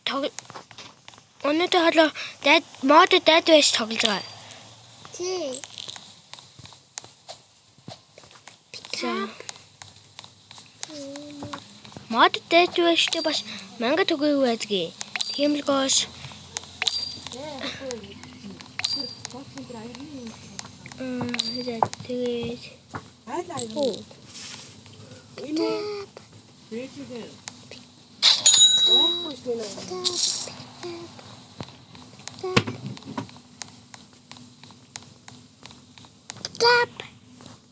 Өнөөдөр хоолоо мод дайд байж тоглож байгаа. Тий. Мод дайд байжтэй бас манга төгөө байдгийг. Тийм л гош. Тэгээд оо.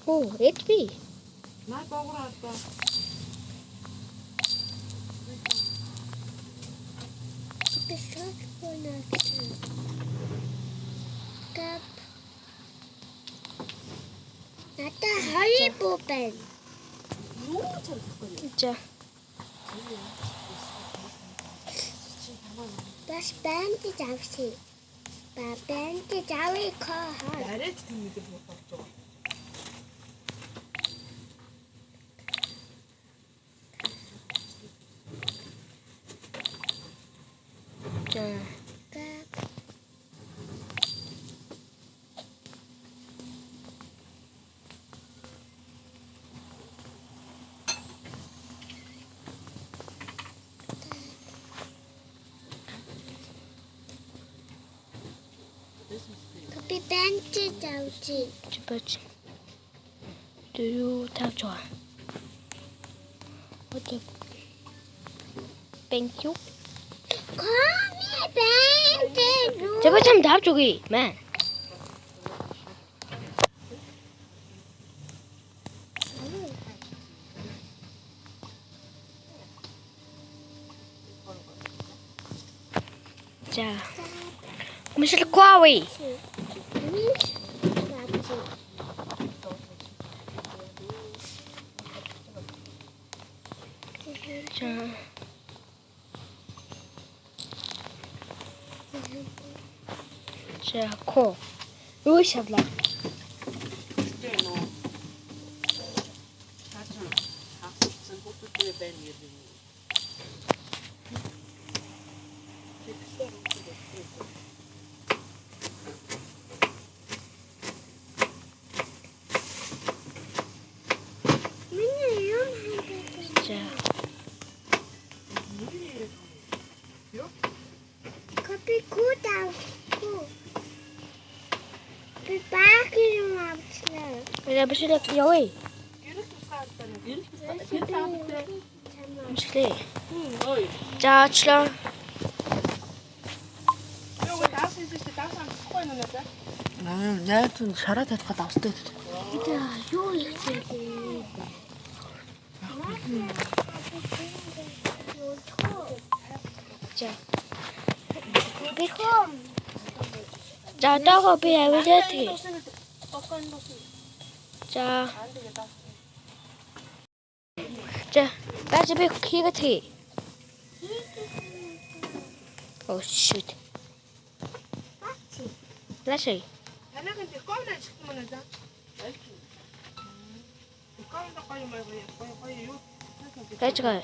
Oh, it's me. Not over at the Nata Haribo pen. 자, Бас бэнти завси. Ба бэнти зави ка. арайч тэмдэг болж байгаа. 자. Papi bэнти завси. 집어지. 두유 다 좋아. 어때? 땡큐. Komi bэнti. 집어참 다 저기, man. 자, 미술 과위. 자, 자, 코. 여기 샵라. 자, Papi kuda. Papi bakir mapsla. 이제 미술 여기. 미술이. 자, 출라. 나는 내한테 잘할 때 갔다 왔을 때. 자, 요리. 자, 자, 떠고 비야 위대티. 자, 자, 빠지 비 키가 티. Oh shit. Let's see. Let's go.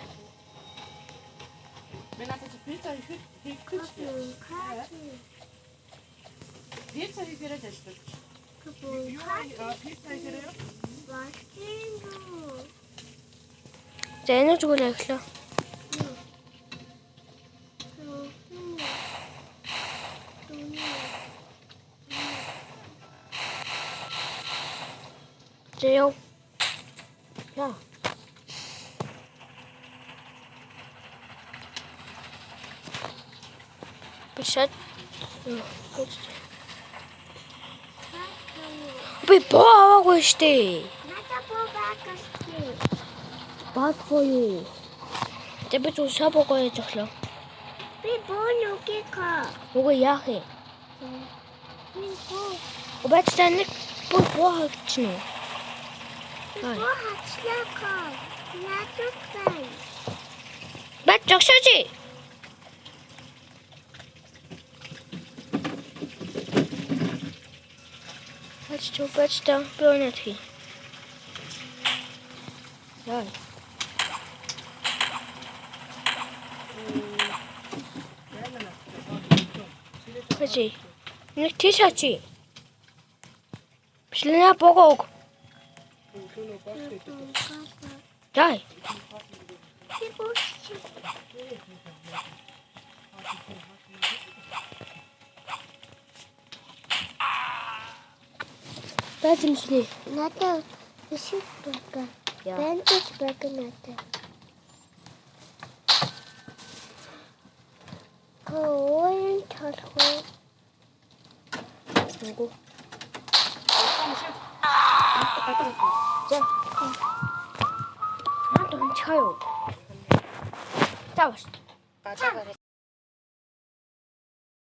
자, 얘는 주고 내가. 자요. 야. Bescheid. Wie boah, wo steht? Was für you? Der bitte so sabo ko e choklo. Bi bono ke ka. Wo ya he? Ni ko. Обач тань боо хагчна. Боо хагчлаа ka. Ятук бай. Бат жогшооч. Бач та бионатхи. Яа. 하지. 이거 티셔츠. 실내 보고. 야, 피고 싶어. 나 잠시만. 나도 싶을까? 야. 벤트 싶을까 나도. 그 오일 털고. 누구? 자, 나도 안 차요. 잡았어. 맞아 그래.